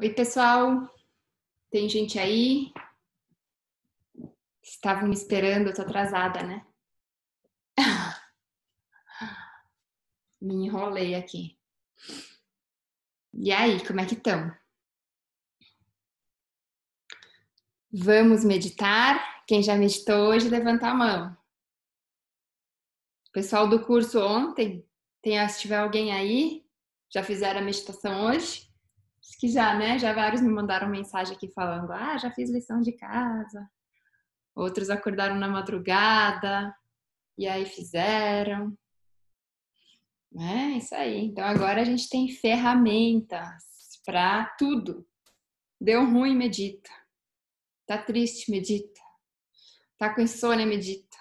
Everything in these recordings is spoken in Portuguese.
Oi, pessoal. Tem gente aí? Estavam me esperando, eu tô atrasada, né? Me enrolei aqui. E aí, como é que estão? Vamos meditar? Quem já meditou hoje, levanta a mão. Pessoal do curso ontem, se tiver alguém aí, já fizeram a meditação hoje? Acho que já, né? Já vários me mandaram mensagem aqui falando: já fiz lição de casa. Outros acordaram na madrugada e aí fizeram. É isso aí. Então agora a gente tem ferramentas para tudo. Deu ruim, medita. Tá triste, medita. Tá com insônia, medita.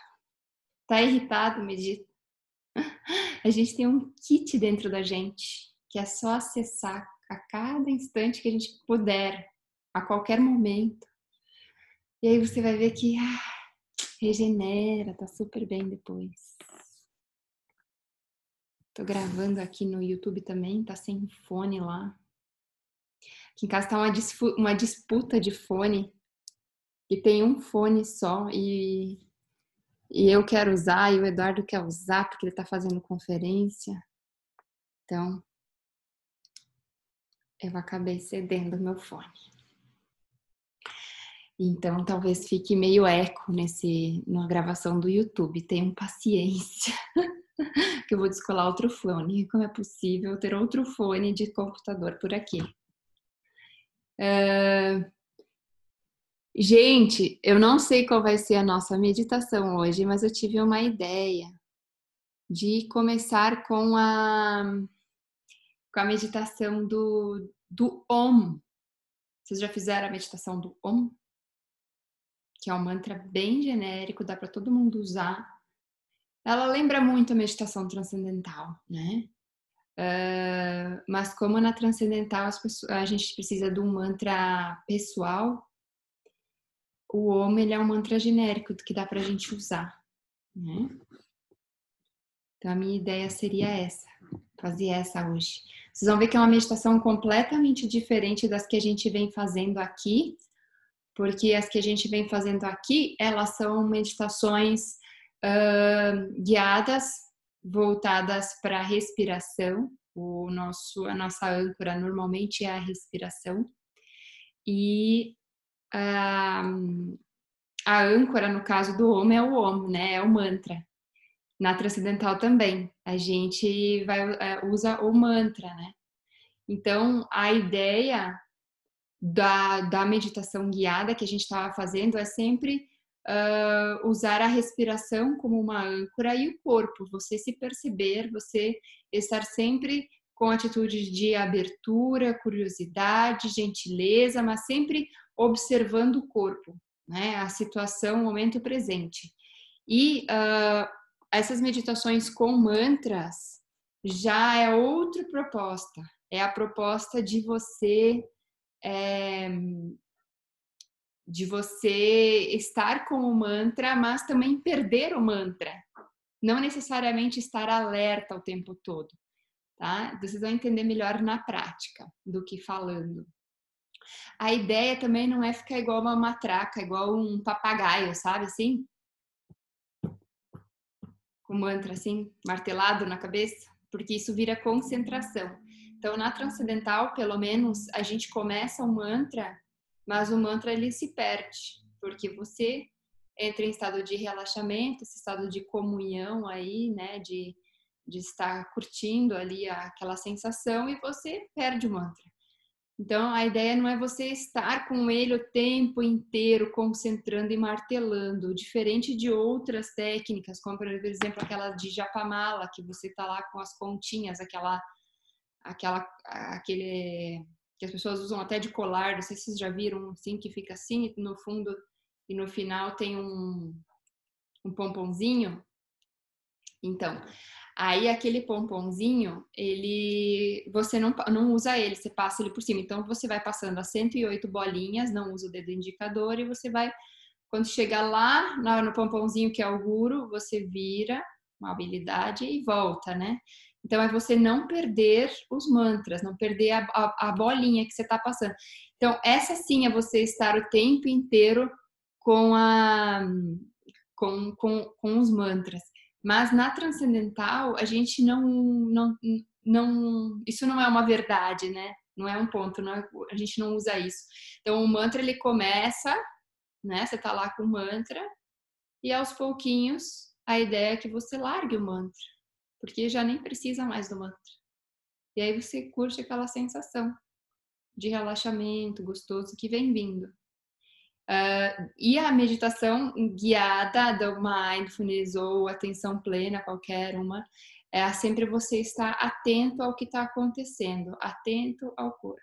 Tá irritado, medita. A gente tem um kit dentro da gente que é só acessar a cada instante que a gente puder, a qualquer momento. E aí você vai ver que regenera, tá super bem depois. Tô gravando aqui no YouTube também, tá sem fone lá. Aqui em casa tá uma disputa de fone. E tem um fone só e eu quero usar e o Eduardo quer usar porque ele tá fazendo conferência. Então, eu acabei cedendo o meu fone. Então, talvez fique meio eco na gravação do YouTube. Tenham paciência, que eu vou descolar outro fone. Como é possível ter outro fone de computador por aqui? Gente, eu não sei qual vai ser a nossa meditação hoje, mas eu tive uma ideia de começar com a meditação do Om. Vocês já fizeram a meditação do Om? Que é um mantra bem genérico, dá para todo mundo usar. Ela lembra muito a meditação transcendental, né? Mas como na transcendental a gente precisa de um mantra pessoal, o Om ele é um mantra genérico que dá para a gente usar, né? Então a minha ideia seria essa, fazer essa hoje. Vocês vão ver que é uma meditação completamente diferente das que a gente vem fazendo aqui, porque as que a gente vem fazendo aqui, elas são meditações guiadas, voltadas para a respiração. A nossa âncora normalmente é a respiração. E a âncora, no caso do Om, é o Om, né? É o mantra. Na transcendental também, a gente usa o mantra, né? Então, a ideia da meditação guiada que a gente estava fazendo é sempre usar a respiração como uma âncora e o corpo, você se perceber, você estar sempre com atitudes de abertura, curiosidade, gentileza, mas sempre observando o corpo, né? A situação, o momento presente. E essas meditações com mantras já é outra proposta. É a proposta de você estar com o mantra, mas também perder o mantra. Não necessariamente estar alerta o tempo todo, tá? Vocês vão entender melhor na prática do que falando. A ideia também não é ficar igual uma matraca, igual um papagaio, sabe assim? Com mantra assim, martelado na cabeça, porque isso vira concentração. Então, na transcendental, pelo menos, a gente começa um mantra, mas o mantra ele se perde, porque você entra em estado de relaxamento, esse estado de comunhão aí, né, de estar curtindo ali aquela sensação e você perde o mantra. Então, a ideia não é você estar com ele o tempo inteiro, concentrando e martelando, diferente de outras técnicas, como, por exemplo, aquela de japamala, que você está lá com as continhas, aquele que as pessoas usam até de colar, não sei se vocês já viram, assim, que fica assim, no fundo e no final tem um pomponzinho. Então, aí aquele pomponzinho, você não usa ele, você passa ele por cima. Então você vai passando as 108 bolinhas, não usa o dedo indicador e você vai, quando chegar lá no pomponzinho que é o guru, você vira uma habilidade e volta, né? Então, é você não perder os mantras, não perder a bolinha que você está passando. Então, essa sim é você estar o tempo inteiro com, com os mantras. Mas na transcendental, a gente não. Isso não é uma verdade, né? Não é um ponto, não é, a gente não usa isso. Então, o mantra ele começa, né? Você está lá com o mantra, e aos pouquinhos a ideia é que você largue o mantra, porque já nem precisa mais do mantra. E aí você curte aquela sensação de relaxamento gostoso que vem vindo. E a meditação guiada do mindfulness ou atenção plena, qualquer uma, é sempre você estar atento ao que está acontecendo, atento ao corpo.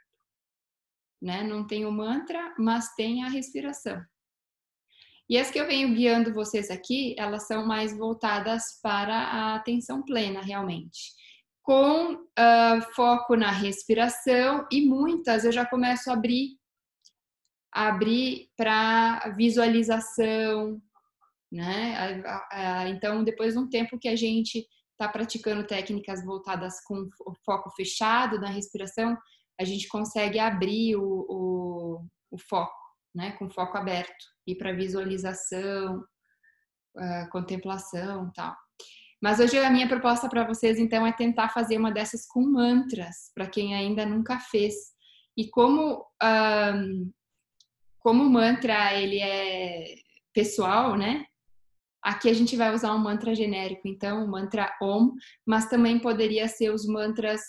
Né? Não tem o mantra, mas tem a respiração. E as que eu venho guiando vocês aqui, elas são mais voltadas para a atenção plena, realmente. Com foco na respiração, e muitas eu já começo a abrir para visualização, né? Então, depois de um tempo que a gente está praticando técnicas voltadas com o foco fechado na respiração, a gente consegue abrir o foco, né? Com foco aberto, ir para visualização, contemplação, tal. Mas hoje a minha proposta para vocês, então, é tentar fazer uma dessas com mantras, para quem ainda nunca fez. E como o mantra ele é pessoal, né? Aqui a gente vai usar um mantra genérico, então o mantra Om, mas também poderia ser os mantras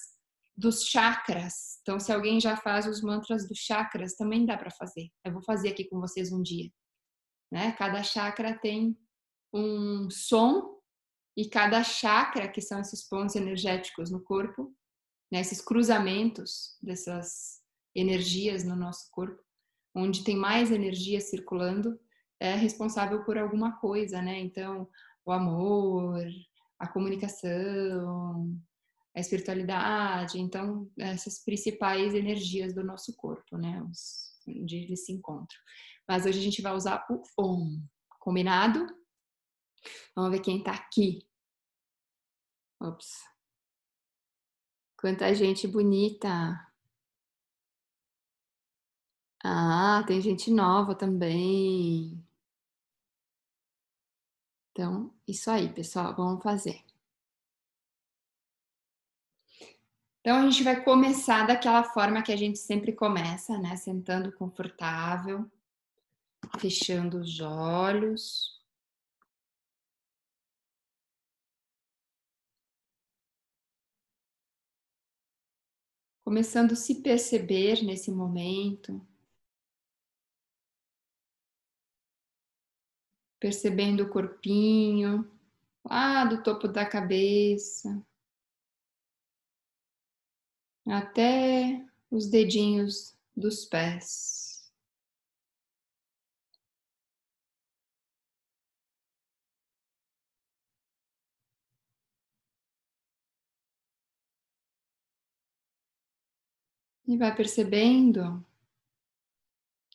dos chakras. Então, se alguém já faz os mantras dos chakras, também dá para fazer. Eu vou fazer aqui com vocês um dia, né? Cada chakra tem um som e cada chakra, que são esses pontos energéticos no corpo, né? Esses cruzamentos dessas energias no nosso corpo, onde tem mais energia circulando, é responsável por alguma coisa, né? Então, o amor, a comunicação, a espiritualidade, então, essas principais energias do nosso corpo, né? Onde eles se encontram. Mas hoje a gente vai usar o Om, combinado? Vamos ver quem tá aqui. Ops. Quanta gente bonita. Ah, tem gente nova também. Então, isso aí, pessoal, vamos fazer. Então, a gente vai começar daquela forma que a gente sempre começa, né? Sentando confortável, fechando os olhos. Começando a se perceber nesse momento. Percebendo o corpinho, lá do topo da cabeça, até os dedinhos dos pés. E vai percebendo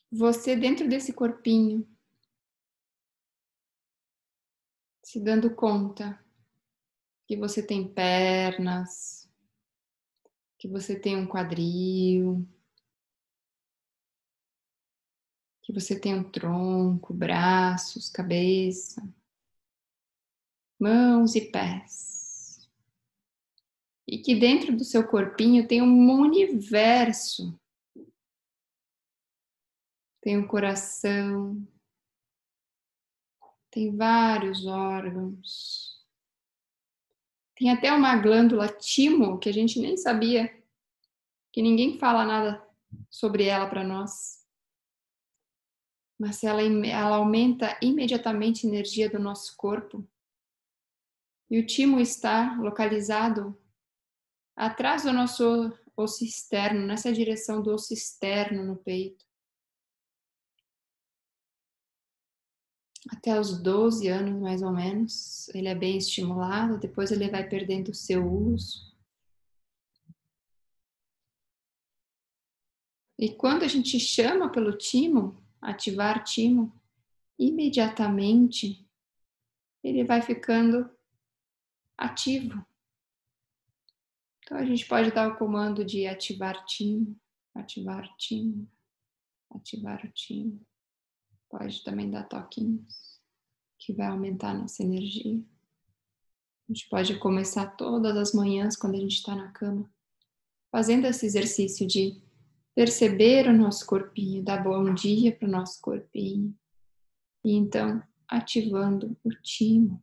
você dentro desse corpinho, se dando conta que você tem pernas, que você tem um quadril, que você tem um tronco, braços, cabeça, mãos e pés. E que dentro do seu corpinho tem um universo. Tem um coração, tem vários órgãos. Tem até uma glândula timo que a gente nem sabia, que ninguém fala nada sobre ela para nós. Mas ela aumenta imediatamente a energia do nosso corpo. E o timo está localizado atrás do nosso osso externo, nessa direção do osso externo no peito. Até os 12 anos, mais ou menos, ele é bem estimulado, depois ele vai perdendo o seu uso. E quando a gente chama pelo timo, ativar timo, imediatamente ele vai ficando ativo. Então a gente pode dar o comando de ativar timo, ativar timo, ativar o timo. Pode também dar toquinhos, que vai aumentar a nossa energia. A gente pode começar todas as manhãs, quando a gente está na cama, fazendo esse exercício de perceber o nosso corpinho, dar bom dia para o nosso corpinho. E então, ativando o timo.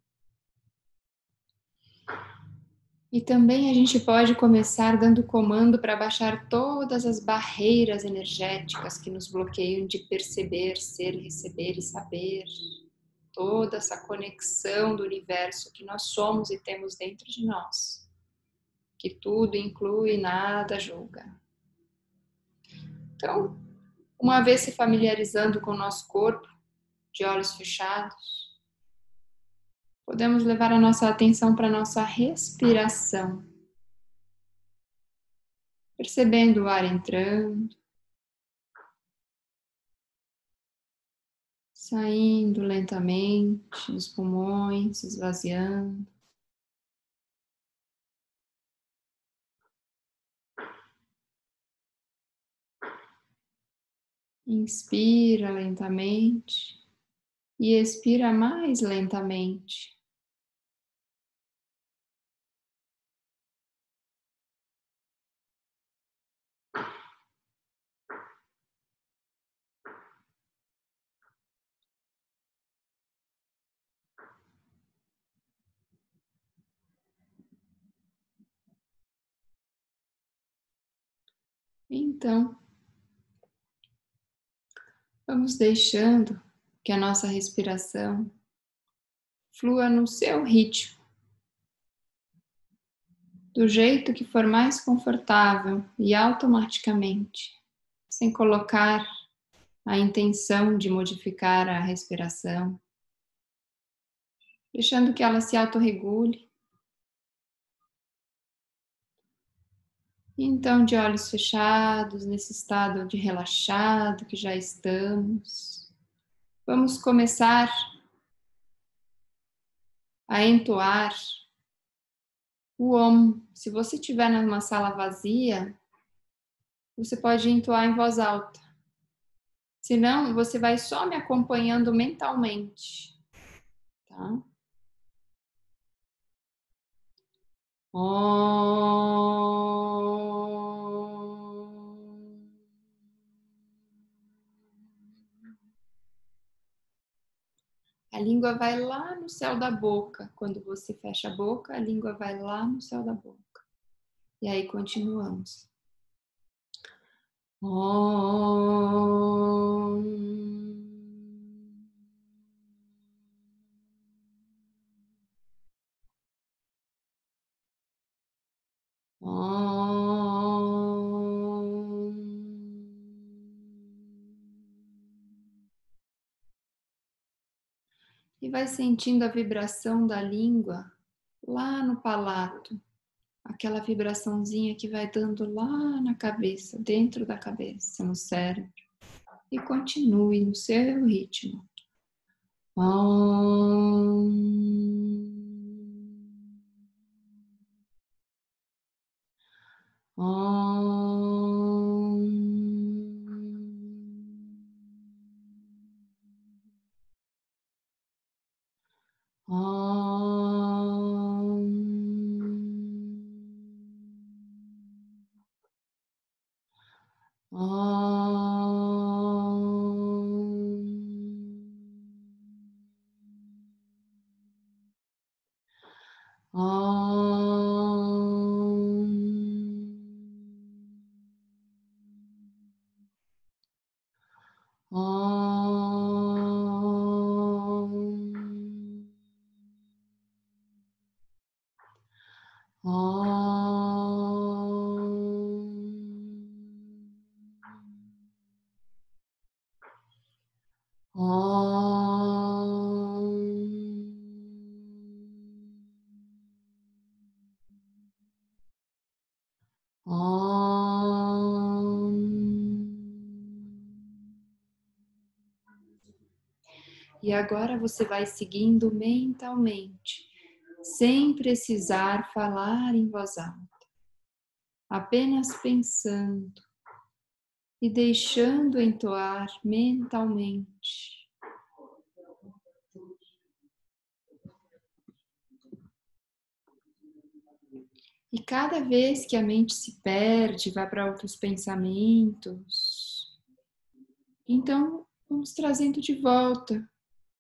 E também a gente pode começar dando comando para baixar todas as barreiras energéticas que nos bloqueiam de perceber, ser, receber e saber. Toda essa conexão do universo que nós somos e temos dentro de nós. Que tudo inclui, nada julga. Então, uma vez se familiarizando com o nosso corpo, de olhos fechados, podemos levar a nossa atenção para a nossa respiração. Percebendo o ar entrando, saindo lentamente dos pulmões, esvaziando. Inspira lentamente e expira mais lentamente. Então, vamos deixando que a nossa respiração flua no seu ritmo, do jeito que for mais confortável e automaticamente, sem colocar a intenção de modificar a respiração, deixando que ela se autorregule. Então, de olhos fechados, nesse estado de relaxado que já estamos, vamos começar a entoar o Om. Se você estiver numa sala vazia, você pode entoar em voz alta. Senão, você vai só me acompanhando mentalmente, tá? A língua vai lá no céu da boca. Quando você fecha a boca, a língua vai lá no céu da boca. E aí continuamos. E vai sentindo a vibração da língua lá no palato. Aquela vibraçãozinha que vai dando lá na cabeça, dentro da cabeça, no cérebro. E continue no seu ritmo. E agora você vai seguindo mentalmente, sem precisar falar em voz alta. apenas pensando e deixando entoar mentalmente. E cada vez que a mente se perde, vai para outros pensamentos, então vamos trazendo de volta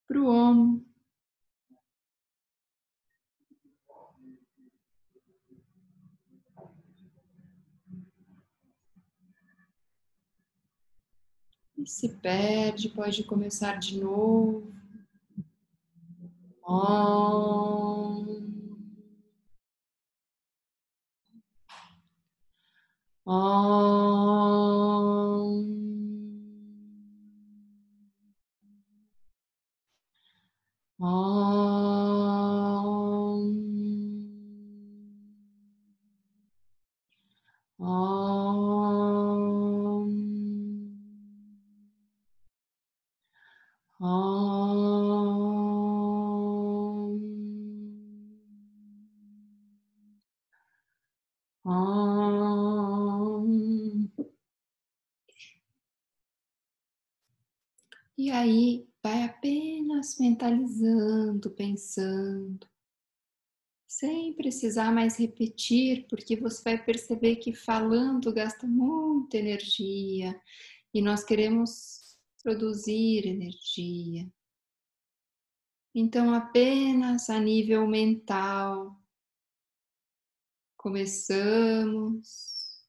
para o Om. E se perde, pode começar de novo. Om. Om. Om. Om. Om. Om. E aí, vai apenas mentalizando, pensando, sem precisar mais repetir, porque você vai perceber que falando gasta muita energia e nós queremos produzir energia. Então, apenas a nível mental, começamos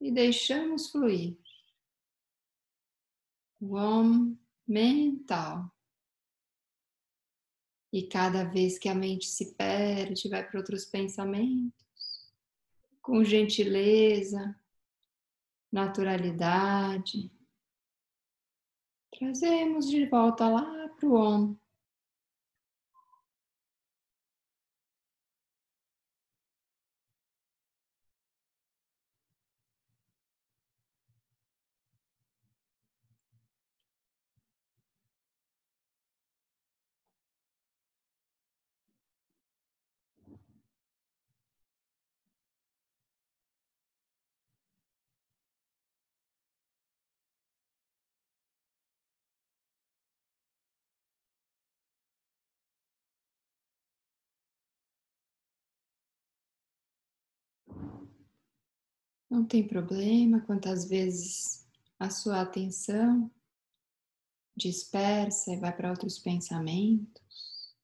e deixamos fluir. O Om mental. E cada vez que a mente se perde, vai para outros pensamentos, com gentileza, naturalidade, trazemos de volta lá para o Om. Não tem problema quantas vezes a sua atenção dispersa e vai para outros pensamentos.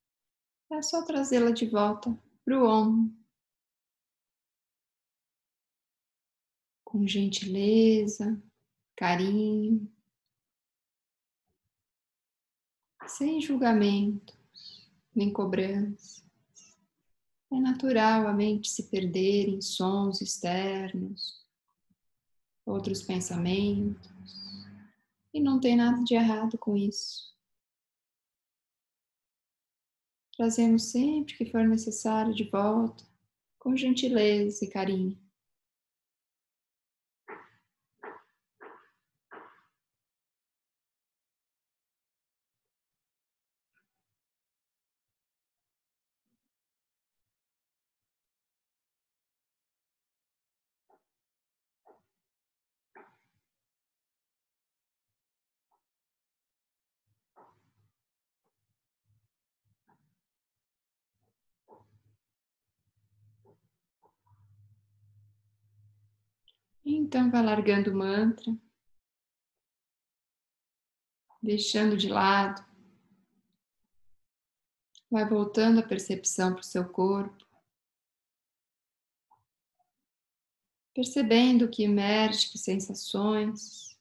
É só trazê-la de volta para o Om, com gentileza, carinho, sem julgamento, nem cobrança. É natural a mente se perder em sons externos, outros pensamentos, e não tem nada de errado com isso. Trazemos sempre que for necessário de volta, com gentileza e carinho. Então vai largando o mantra, deixando de lado, vai voltando a percepção para o seu corpo, percebendo o que emerge, que sensações.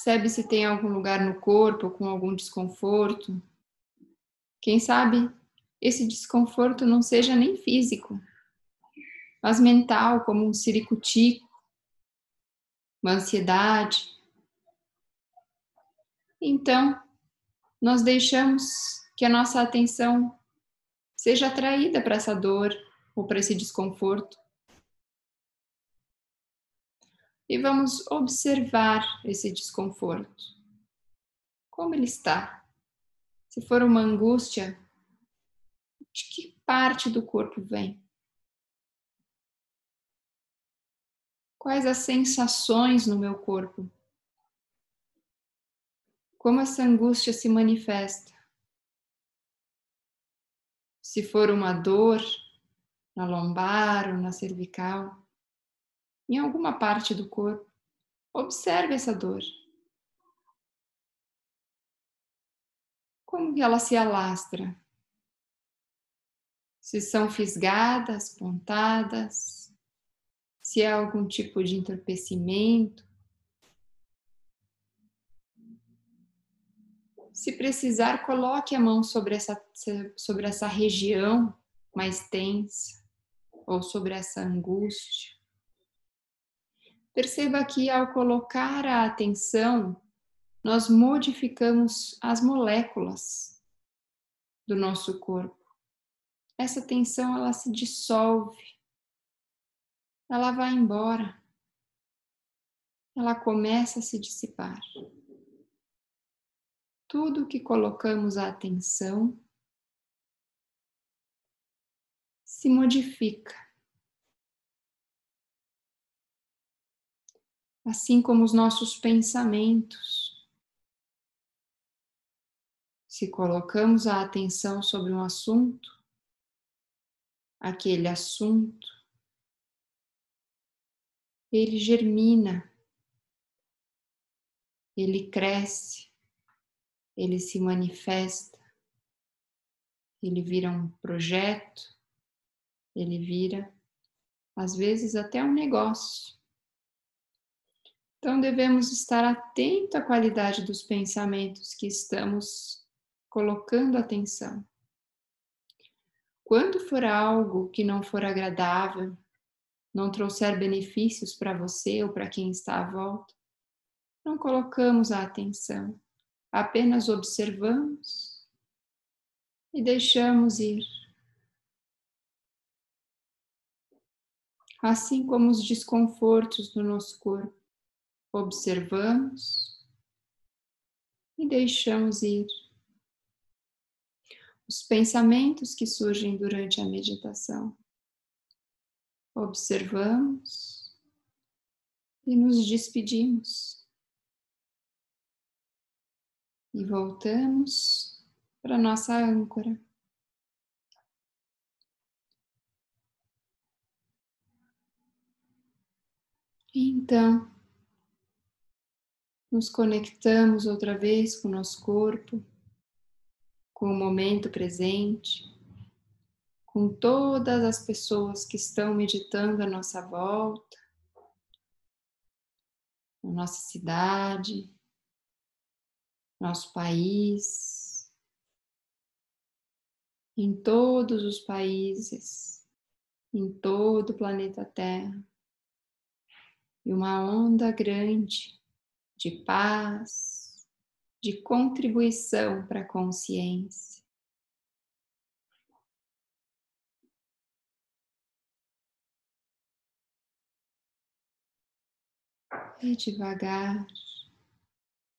Percebe se tem algum lugar no corpo com algum desconforto. Quem sabe esse desconforto não seja nem físico, mas mental, como um ciricutico, uma ansiedade. Então, nós deixamos que a nossa atenção seja atraída para essa dor ou para esse desconforto. E vamos observar esse desconforto. Como ele está? Se for uma angústia, de que parte do corpo vem? Quais as sensações no meu corpo? Como essa angústia se manifesta? Se for uma dor na lombar ou na cervical, em alguma parte do corpo, observe essa dor. Como que ela se alastra? Se são fisgadas, pontadas, se é algum tipo de entorpecimento. Se precisar, coloque a mão sobre essa região mais tensa ou sobre essa angústia. Perceba que ao colocar a atenção, nós modificamos as moléculas do nosso corpo. Essa tensão, ela se dissolve, ela vai embora, ela começa a se dissipar. Tudo que colocamos a atenção se modifica. Assim como os nossos pensamentos. Se colocamos a atenção sobre um assunto, aquele assunto, ele germina, ele cresce, ele se manifesta, ele vira um projeto, ele vira, às vezes, até um negócio. Então, devemos estar atentos à qualidade dos pensamentos que estamos colocando atenção. Quando for algo que não for agradável, não trouxer benefícios para você ou para quem está à volta, não colocamos a atenção, apenas observamos e deixamos ir. Assim como os desconfortos do nosso corpo, observamos e deixamos ir. Os pensamentos que surgem durante a meditação, observamos e nos despedimos. E voltamos para nossa âncora. Então, nos conectamos outra vez com o nosso corpo, com o momento presente, com todas as pessoas que estão meditando à nossa volta, na nossa cidade, nosso país, em todos os países, em todo o planeta Terra, e uma onda grande de paz, de contribuição para a consciência. E devagar,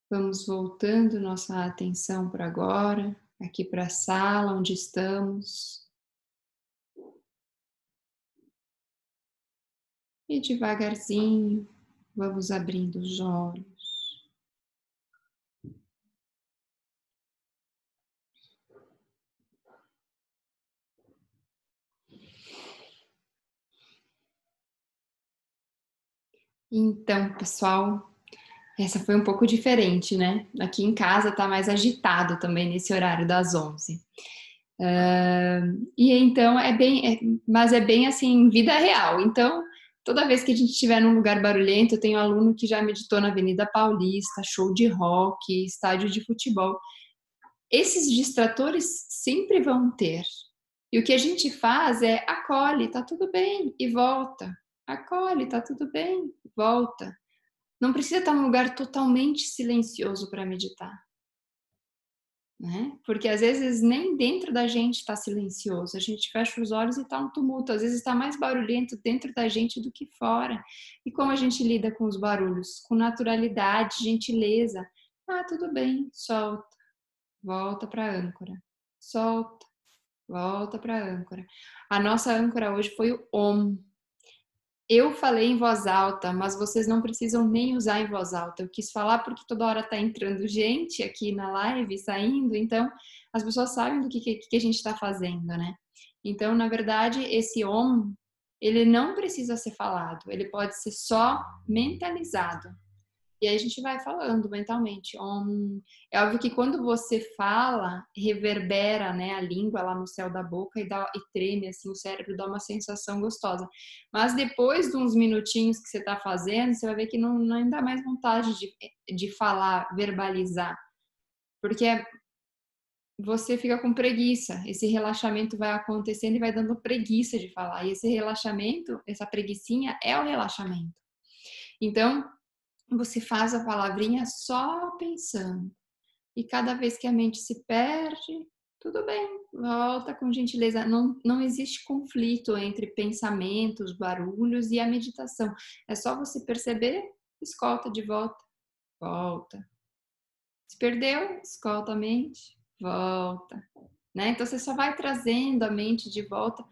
vamos voltando nossa atenção para agora, aqui para a sala onde estamos. E devagarzinho, vamos abrindo os olhos. Então, pessoal, essa foi um pouco diferente, né? Aqui em casa tá mais agitado também nesse horário das 11. E então mas é bem assim, vida real. Então, toda vez que a gente estiver num lugar barulhento, eu tenho aluno que já meditou na Avenida Paulista, show de rock, estádio de futebol. Esses distratores sempre vão ter. E o que a gente faz é acolhe, tá tudo bem, e volta. Acolhe, tá tudo bem, volta. Não precisa estar num lugar totalmente silencioso para meditar. né? Porque às vezes nem dentro da gente está silencioso, a gente fecha os olhos e está um tumulto, às vezes está mais barulhento dentro da gente do que fora. E como a gente lida com os barulhos? Com naturalidade, gentileza. Ah, tudo bem, solta, volta para a âncora. Solta, volta para a âncora. A nossa âncora hoje foi o Om. Eu falei em voz alta, mas vocês não precisam nem usar em voz alta. Eu quis falar porque toda hora tá entrando gente aqui na live, saindo, então as pessoas sabem do que a gente está fazendo, né? Então, na verdade, esse Om, ele não precisa ser falado, ele pode ser só mentalizado. E aí a gente vai falando mentalmente. É óbvio que quando você fala, reverbera, né, a língua lá no céu da boca e treme, assim, o cérebro dá uma sensação gostosa. Mas depois de uns minutinhos que você está fazendo, você vai ver que não dá mais vontade de falar, verbalizar. Porque você fica com preguiça. Esse relaxamento vai acontecendo e vai dando preguiça de falar. E esse relaxamento, essa preguicinha é o relaxamento. Então, você faz a palavrinha só pensando. E cada vez que a mente se perde, tudo bem, volta com gentileza. Não existe conflito entre pensamentos, barulhos e a meditação. É só você perceber, escolta de volta, volta. Se perdeu, escolta a mente, volta. Né? Então você só vai trazendo a mente de volta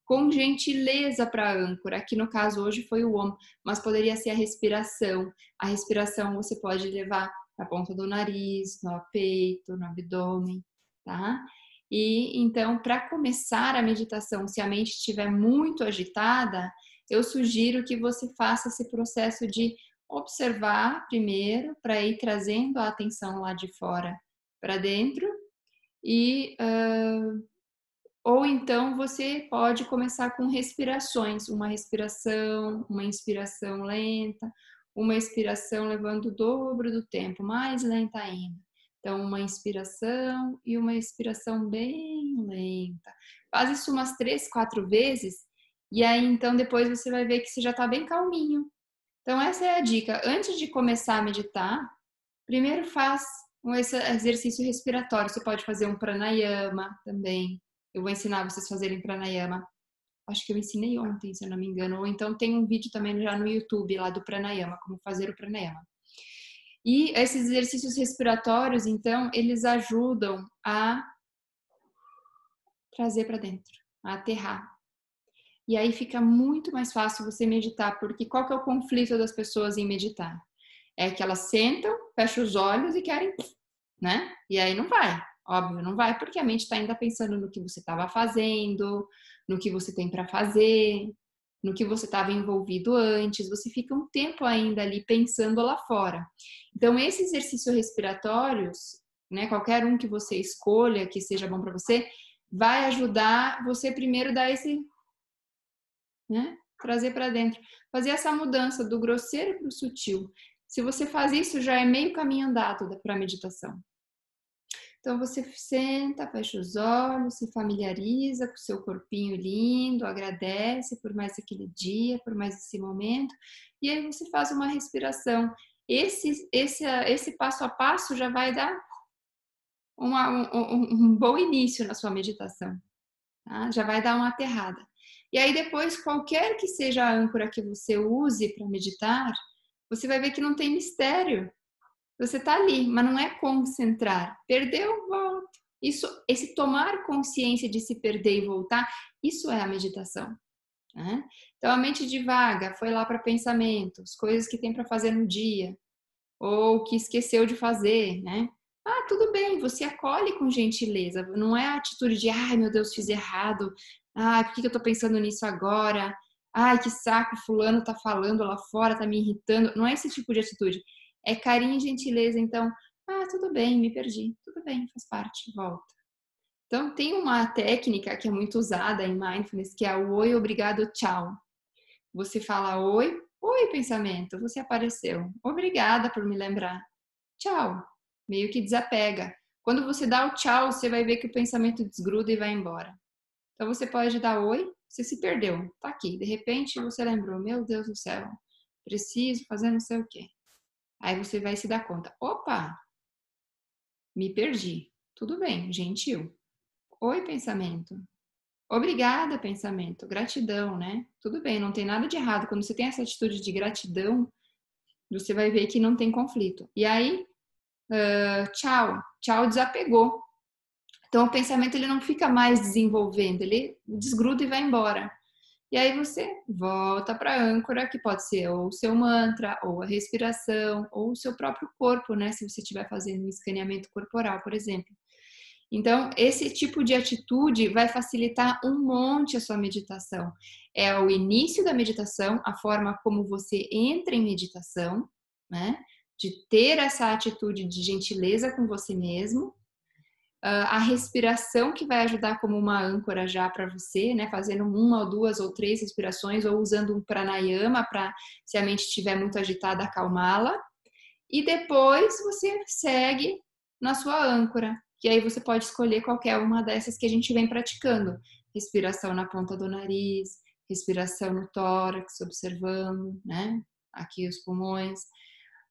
com gentileza para a âncora, que no caso hoje foi o Om, mas poderia ser a respiração. A respiração você pode levar na ponta do nariz, no peito, no abdômen, tá? E então, para começar a meditação, se a mente estiver muito agitada, eu sugiro que você faça esse processo de observar primeiro, para ir trazendo a atenção lá de fora para dentro e ou então você pode começar com respirações, uma respiração, uma inspiração lenta, uma expiração levando o dobro do tempo, mais lenta ainda. Então, uma inspiração e uma expiração bem lenta. Faz isso umas 3, 4 vezes e aí então depois você vai ver que você já está bem calminho. Então, essa é a dica. Antes de começar a meditar, primeiro faz um exercício respiratório. Você pode fazer um pranayama também. Eu vou ensinar vocês a fazerem pranayama. Acho que eu ensinei ontem, se eu não me engano. Ou então tem um vídeo também já no YouTube lá do pranayama, como fazer o pranayama. E esses exercícios respiratórios, então, eles ajudam a trazer para dentro, a aterrar. E aí fica muito mais fácil você meditar, porque qual que é o conflito das pessoas em meditar? É que elas sentam, fecham os olhos e querem, né? E aí não vai, óbvio, não vai, porque a mente está ainda pensando no que você estava fazendo, no que você tem para fazer, no que você estava envolvido antes, você fica um tempo ainda ali pensando lá fora. Então, esses exercícios respiratórios, né, qualquer um que você escolha, que seja bom para você, vai ajudar você primeiro a dar esse, né, trazer para dentro, fazer essa mudança do grosseiro para o sutil. Se você faz isso, já é meio caminho andado para a meditação. Então você senta, fecha os olhos, se familiariza com o seu corpinho lindo, agradece por mais aquele dia, por mais esse momento, e aí você faz uma respiração. Esse passo a passo já vai dar um bom início na sua meditação, tá? Já vai dar uma aterrada. E aí depois, qualquer que seja a âncora que você use para meditar, você vai ver que não tem mistério. Você está ali, mas não é concentrar. Perdeu, volta. Esse tomar consciência de se perder e voltar, isso é a meditação. Né? Então a mente divaga, foi lá para pensamentos, coisas que tem para fazer no dia, ou que esqueceu de fazer, né? Ah, tudo bem, você acolhe com gentileza. Não é a atitude de, ai meu Deus, fiz errado. Ai, por que eu tô pensando nisso agora? Ai, que saco, fulano tá falando lá fora, tá me irritando. Não é esse tipo de atitude. É carinho e gentileza. Então, ah, tudo bem, me perdi. Tudo bem, faz parte, volta. Então, tem uma técnica que é muito usada em mindfulness, que é o oi, obrigado, tchau. Você fala oi, oi pensamento, você apareceu. Obrigada por me lembrar. Tchau. Meio que desapega. Quando você dá o tchau, você vai ver que o pensamento desgruda e vai embora. Então você pode dar oi, você se perdeu, tá aqui. De repente você lembrou, meu Deus do céu, preciso fazer não sei o quê. Aí você vai se dar conta, opa, me perdi. Tudo bem, gentil. Oi, pensamento. Obrigada, pensamento. Gratidão, né? Tudo bem, não tem nada de errado. Quando você tem essa atitude de gratidão, você vai ver que não tem conflito. E aí, tchau. Tchau desapegou. Então, o pensamento ele não fica mais desenvolvendo, ele desgruda e vai embora. E aí você volta para a âncora, que pode ser ou o seu mantra, ou a respiração, ou o seu próprio corpo, né? Se você estiver fazendo um escaneamento corporal, por exemplo. Então, esse tipo de atitude vai facilitar um monte a sua meditação. É o início da meditação, a forma como você entra em meditação, né? De ter essa atitude de gentileza com você mesmo, a respiração que vai ajudar como uma âncora já para você, né? Fazendo uma ou duas ou três respirações ou usando um pranayama para, se a mente estiver muito agitada, acalmá-la. E depois você segue na sua âncora, que aí você pode escolher qualquer uma dessas que a gente vem praticando. Respiração na ponta do nariz, respiração no tórax, observando, né? Aqui os pulmões.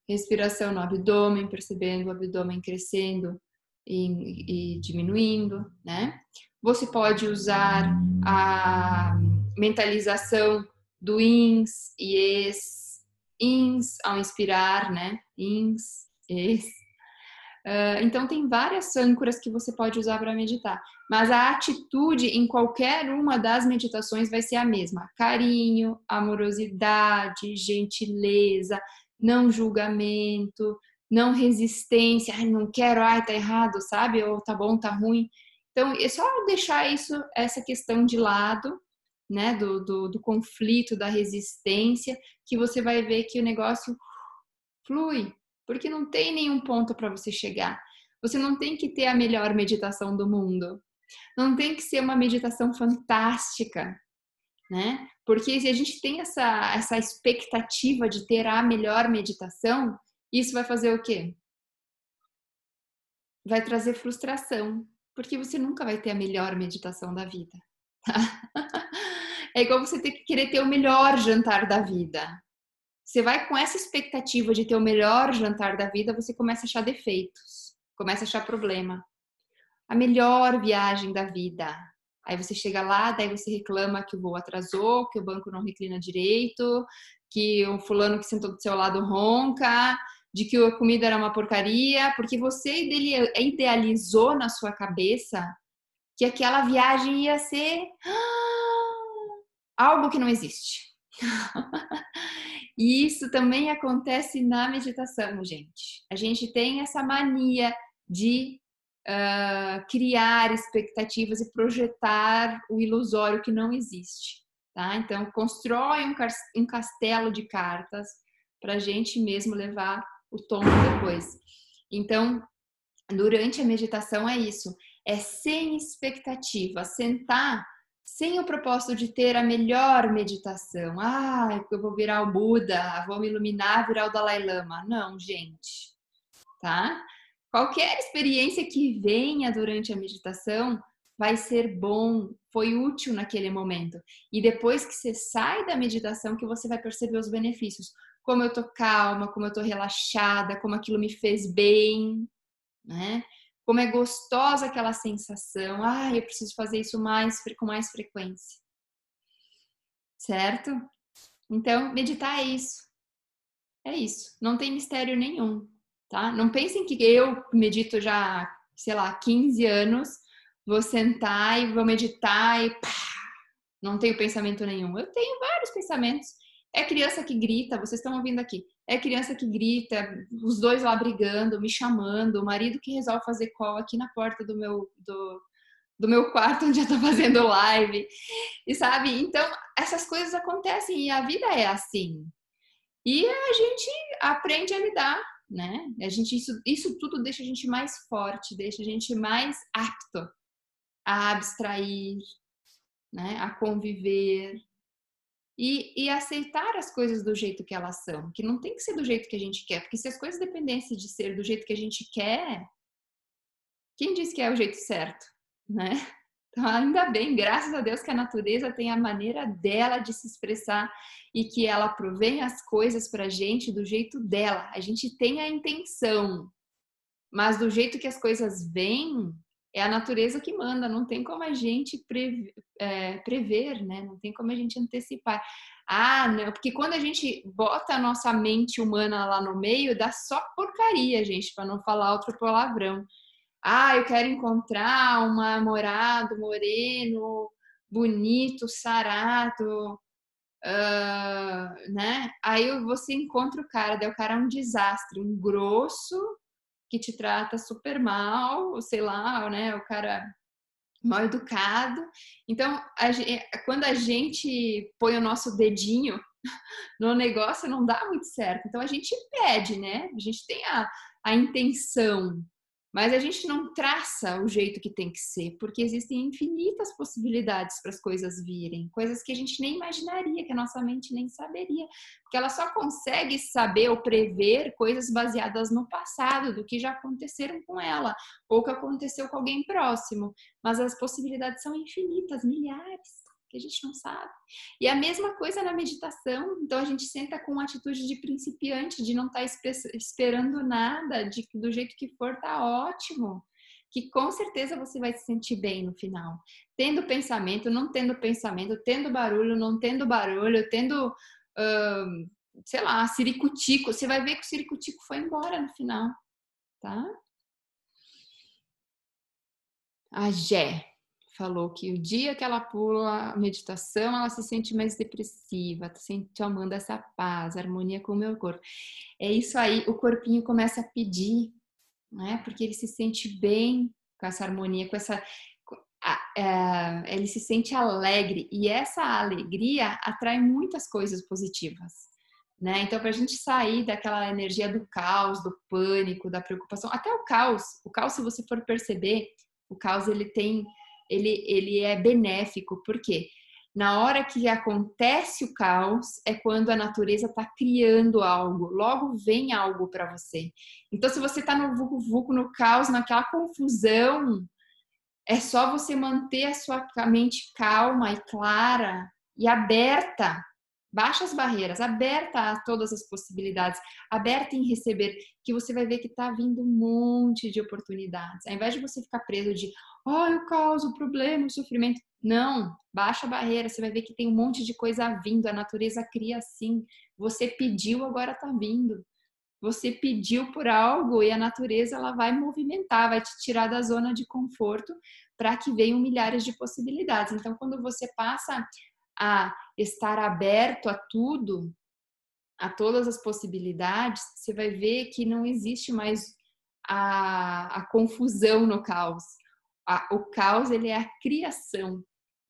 Respiração no abdômen, percebendo o abdômen crescendo e diminuindo, né? Você pode usar a mentalização do ins e ex, ins ao inspirar, né? Ins, ex. Então tem várias âncoras que você pode usar para meditar, mas a atitude em qualquer uma das meditações vai ser a mesma: carinho, amorosidade, gentileza, não julgamento, não resistência, ai, não quero, ai, tá errado, sabe? Ou tá bom, tá ruim. Então é só deixar essa questão de lado, né? Do conflito, da resistência, que você vai ver que o negócio flui, porque não tem nenhum ponto para você chegar. Você não tem que ter a melhor meditação do mundo. Não tem que ser uma meditação fantástica, né? Porque se a gente tem essa expectativa de ter a melhor meditação, isso vai fazer o quê? Vai trazer frustração, porque você nunca vai ter a melhor meditação da vida. É igual você ter que querer ter o melhor jantar da vida. Você vai com essa expectativa de ter o melhor jantar da vida, você começa a achar defeitos, começa a achar problema. A melhor viagem da vida. Aí você chega lá, daí você reclama que o voo atrasou, que o banco não reclina direito, que o fulano que sentou do seu lado ronca, de que a comida era uma porcaria, porque você idealizou na sua cabeça que aquela viagem ia ser algo que não existe. E isso também acontece na meditação, gente. A gente tem essa mania de criar expectativas e projetar o ilusório que não existe, tá? Então, constrói um castelo de cartas para a gente mesmo levar o tombo depois. Então, durante a meditação é isso, é sem expectativa, sentar sem o propósito de ter a melhor meditação. Ah, eu vou virar o Buda, vou me iluminar, virar o Dalai Lama. Não, gente, tá? Qualquer experiência que venha durante a meditação vai ser bom, foi útil naquele momento. E depois que você sai da meditação, que você vai perceber os benefícios. Como eu tô calma, como eu tô relaxada, como aquilo me fez bem, né? Como é gostosa aquela sensação. Ah, eu preciso fazer isso com mais frequência. Certo? Então, meditar é isso. É isso. Não tem mistério nenhum, tá? Não pensem que eu medito já, sei lá, 15 anos, vou sentar e vou meditar e pá, não tenho pensamento nenhum. Eu tenho vários pensamentos. É criança que grita, vocês estão ouvindo aqui. É criança que grita, os dois lá brigando, me chamando, o marido que resolve fazer call aqui na porta do meu quarto onde eu tô fazendo live. E sabe? Então, essas coisas acontecem e a vida é assim. E a gente aprende a lidar, né? Isso tudo deixa a gente mais forte, deixa a gente mais apto a abstrair, né? A conviver e aceitar as coisas do jeito que elas são, que não tem que ser do jeito que a gente quer, porque se as coisas dependessem de ser do jeito que a gente quer, quem diz que é o jeito certo, né? Então, ainda bem, graças a Deus que a natureza tem a maneira dela de se expressar e que ela provém as coisas pra gente do jeito dela. A gente tem a intenção, Mas do jeito que as coisas vêm, é a natureza que manda, não tem como a gente prever, né? Não tem como a gente antecipar. Ah, não, porque quando a gente bota a nossa mente humana lá no meio, dá só porcaria, gente, para não falar outro palavrão. Ah, eu quero encontrar um namorado moreno, bonito, sarado, né? Aí você encontra o cara, daí o cara é um desastre, um grosso, que te trata super mal, sei lá, né? O cara mal educado. Então, quando a gente põe o nosso dedinho no negócio, não dá muito certo. Então, a gente pede, né? A gente tem a intenção, mas a gente não traça o jeito que tem que ser, porque existem infinitas possibilidades para as coisas virem, coisas que a gente nem imaginaria, que a nossa mente nem saberia, porque ela só consegue saber ou prever coisas baseadas no passado, do que já aconteceram com ela, ou que aconteceu com alguém próximo, mas as possibilidades são infinitas, milhares, que a gente não sabe. E a mesma coisa na meditação, então a gente senta com uma atitude de principiante, de não estar esperando nada, do jeito que for, tá ótimo. Que com certeza você vai se sentir bem no final. Tendo pensamento, não tendo pensamento, tendo barulho, não tendo barulho, tendo, sei lá, ciricutico. Você vai ver que o ciricutico foi embora no final, tá? A Gé falou que o dia que ela pula a meditação, ela se sente mais depressiva, sente amando essa paz, harmonia com o meu corpo. É isso aí, o corpinho começa a pedir, né? Porque ele se sente bem com essa harmonia, com essa. Ele se sente alegre e essa alegria atrai muitas coisas positivas. Né? Então, para a gente sair daquela energia do caos, do pânico, da preocupação, até o caos, se você for perceber, o caos ele é benéfico, porque na hora que acontece o caos é quando a natureza está criando algo, logo vem algo para você. Então, se você está no vucu-vucu, no caos, naquela confusão, é só você manter a sua mente calma e clara e aberta. Baixa as barreiras, aberta a todas as possibilidades, aberta em receber, que você vai ver que está vindo um monte de oportunidades. Ao invés de você ficar preso de, o caos, o problema, o sofrimento. Não, baixa a barreira, você vai ver que tem um monte de coisa vindo, a natureza cria assim. Você pediu, agora está vindo. Você pediu por algo e a natureza ela vai movimentar, vai te tirar da zona de conforto para que venham milhares de possibilidades. Então, quando você passa a estar aberto a tudo, a todas as possibilidades, você vai ver que não existe mais a confusão no caos. O caos ele é a criação,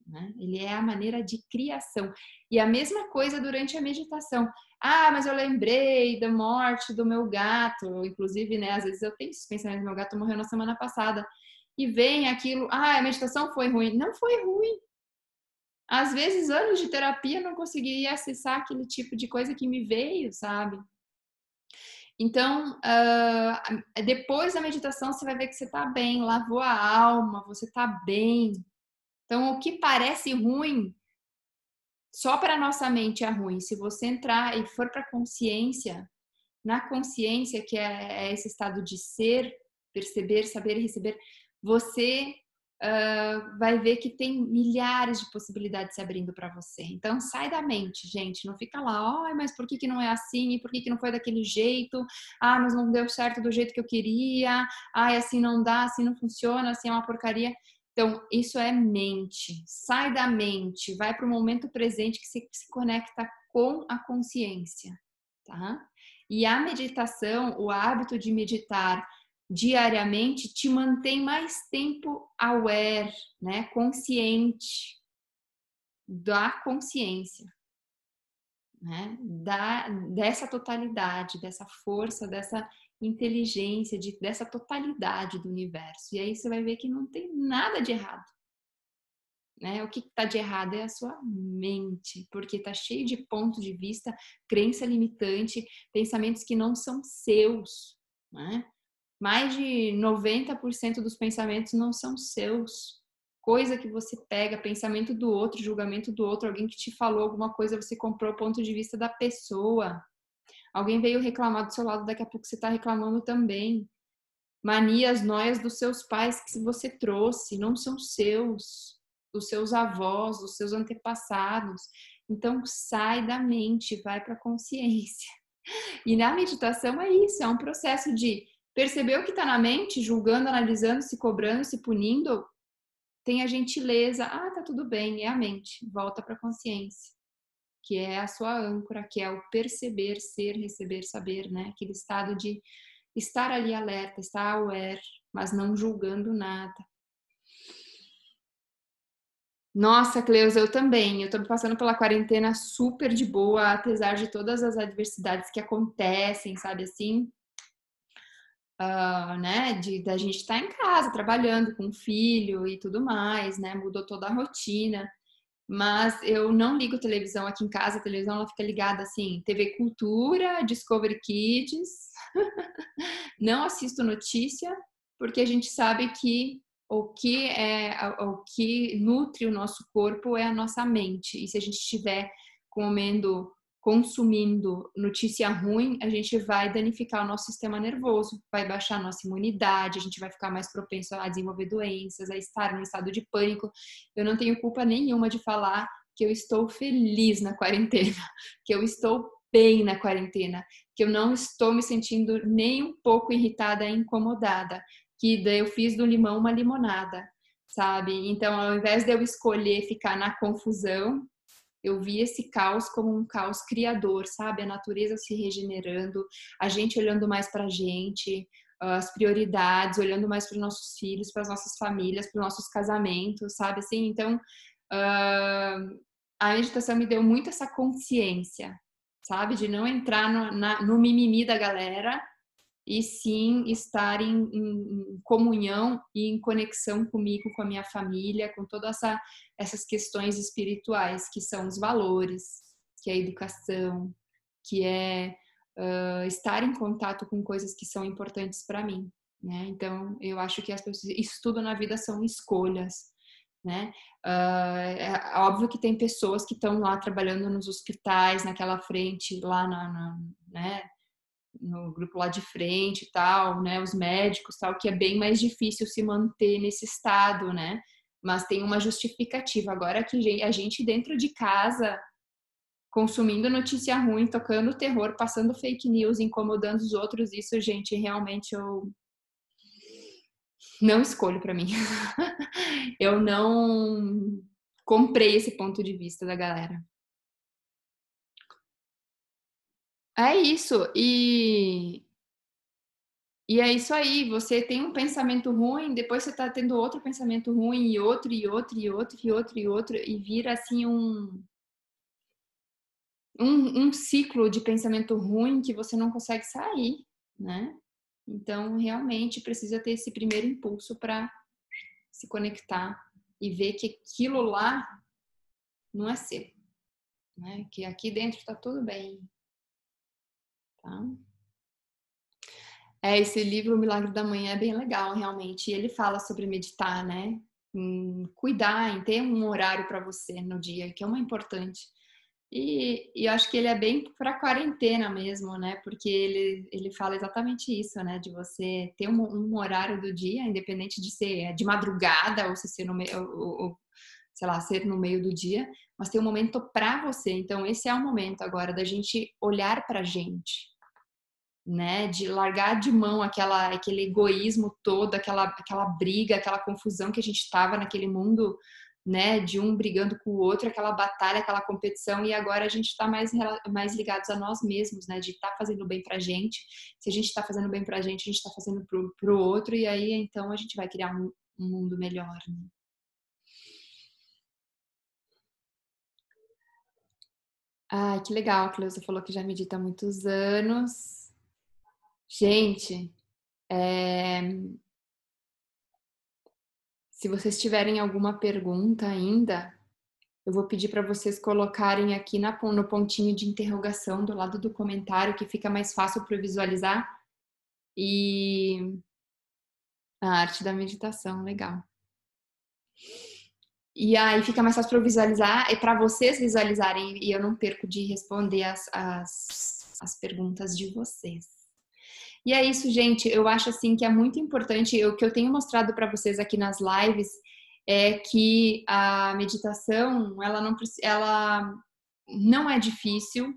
né? Ele é a maneira de criação. E a mesma coisa durante a meditação. Ah, mas eu lembrei da morte do meu gato. Inclusive, né, às vezes eu tenho esses pensamentos, meu gato morreu na semana passada. E vem aquilo, a meditação foi ruim. Não foi ruim. Às vezes, anos de terapia, não conseguiria acessar aquele tipo de coisa que me veio, sabe? Então, depois da meditação, você vai ver que você está bem, lavou a alma, você está bem. Então, o que parece ruim, só para a nossa mente é ruim. Se você entrar e for para a consciência, na consciência, que é esse estado de ser, perceber, saber e receber, você vai ver que tem milhares de possibilidades se abrindo para você. Então, sai da mente, gente. Não fica lá, mas por que não é assim? E por que não foi daquele jeito? Ah, mas não deu certo do jeito que eu queria. Ah, assim não dá, assim não funciona, assim é uma porcaria. Então, isso é mente. Sai da mente, vai para o momento presente que se conecta com a consciência, tá? E a meditação, o hábito de meditar diariamente, te mantém mais tempo aware, né? Consciente da consciência, né? Dessa totalidade, dessa força, dessa inteligência, dessa totalidade do universo. E aí você vai ver que não tem nada de errado. Né? O que está de errado é a sua mente, porque está cheio de ponto de vista, crença limitante, pensamentos que não são seus. Né? Mais de 90% dos pensamentos não são seus. Coisa que você pega, pensamento do outro, julgamento do outro, alguém que te falou alguma coisa, você comprou o ponto de vista da pessoa. Alguém veio reclamar do seu lado, daqui a pouco você está reclamando também. manias, noias dos seus pais que você trouxe, não são seus, dos seus avós, dos seus antepassados. Então, sai da mente, vai para a consciência. E na meditação é isso, é um processo de perceber o que está na mente, julgando, analisando, se cobrando, se punindo. Tem a gentileza, tá tudo bem, é a mente, volta para a consciência, que é a sua âncora, que é o perceber, ser, receber, saber, né? Aquele estado de estar ali alerta, estar aware, mas não julgando nada. Nossa, Cleusa, eu também. Eu tô passando pela quarentena super de boa, apesar de todas as adversidades que acontecem, sabe assim? Né? Da gente estar em casa, trabalhando com o filho e tudo mais, né? Mudou toda a rotina. Mas eu não ligo televisão aqui em casa, a televisão ela fica ligada assim, TV Cultura, Discovery Kids. Não assisto notícia, porque a gente sabe que o que nutre o nosso corpo é a nossa mente. E se a gente estiver consumindo notícia ruim, a gente vai danificar o nosso sistema nervoso, vai baixar a nossa imunidade, a gente vai ficar mais propenso a desenvolver doenças, a estar no estado de pânico. Eu não tenho culpa nenhuma de falar que eu estou feliz na quarentena, que eu estou bem na quarentena, que eu não estou me sentindo nem um pouco irritada e incomodada, que daí eu fiz do limão uma limonada, sabe? Então, ao invés de eu escolher ficar na confusão, eu vi esse caos como um caos criador, sabe? A natureza se regenerando, a gente olhando mais para a gente, as prioridades, olhando mais para os nossos filhos, para as nossas famílias, para os nossos casamentos, sabe? Assim, então, a meditação me deu muito essa consciência, sabe? De não entrar no mimimi da galera e sim estar em comunhão e em conexão comigo, com a minha família, com todas essas questões espirituais, que são os valores, que é a educação, que é estar em contato com coisas que são importantes para mim, né? Então, eu acho que as pessoas, isso tudo na vida são escolhas, né? É óbvio que tem pessoas que estão lá trabalhando nos hospitais, naquela frente, lá né? No grupo lá de frente e tal, né, os médicos tal, que é bem mais difícil se manter nesse estado, né, mas tem uma justificativa. Agora que a gente dentro de casa, consumindo notícia ruim, tocando terror, passando fake news, incomodando os outros, isso, gente, realmente eu não escolho para mim. Eu não comprei esse ponto de vista da galera. É isso, e é isso aí, você tem um pensamento ruim, depois você tá tendo outro pensamento ruim, e outro, e outro, e outro, e outro, e outro, e vira assim um ciclo de pensamento ruim que você não consegue sair, né? Então, realmente precisa ter esse primeiro impulso para se conectar e ver que aquilo lá não é seu, né? Que aqui dentro tá tudo bem, tá? Esse livro, O Milagre da Manhã, é bem legal, realmente. E ele fala sobre meditar, né? Em cuidar, em ter um horário para você no dia, que é uma importante. E eu acho que ele é bem para quarentena mesmo, né? Porque ele fala exatamente isso, né? De você ter um horário do dia, independente de ser de madrugada ou se ser no meio, ou, sei lá, ser no meio do dia, mas ter um momento para você. Então, esse é o momento agora da gente olhar para a gente, né, de largar de mão aquele egoísmo todo, aquela briga, aquela confusão que a gente estava naquele mundo, né, de um brigando com o outro, aquela batalha, aquela competição, e agora a gente está mais ligados a nós mesmos, né, de estar fazendo bem pra gente. Se a gente está fazendo bem pra gente, a gente está fazendo pro outro, e aí então a gente vai criar um mundo melhor, né? Ai, que legal, a Cleusa falou que já medita há muitos anos. Gente, se vocês tiverem alguma pergunta ainda, eu vou pedir para vocês colocarem aqui no pontinho de interrogação do lado do comentário, que fica mais fácil para visualizar. E a arte da meditação, legal. E aí fica mais fácil para visualizar e para vocês visualizarem, e eu não perco de responder as perguntas de vocês. E é isso, gente. Eu acho assim que é muito importante. O que eu tenho mostrado para vocês aqui nas lives é que a meditação, ela não é difícil,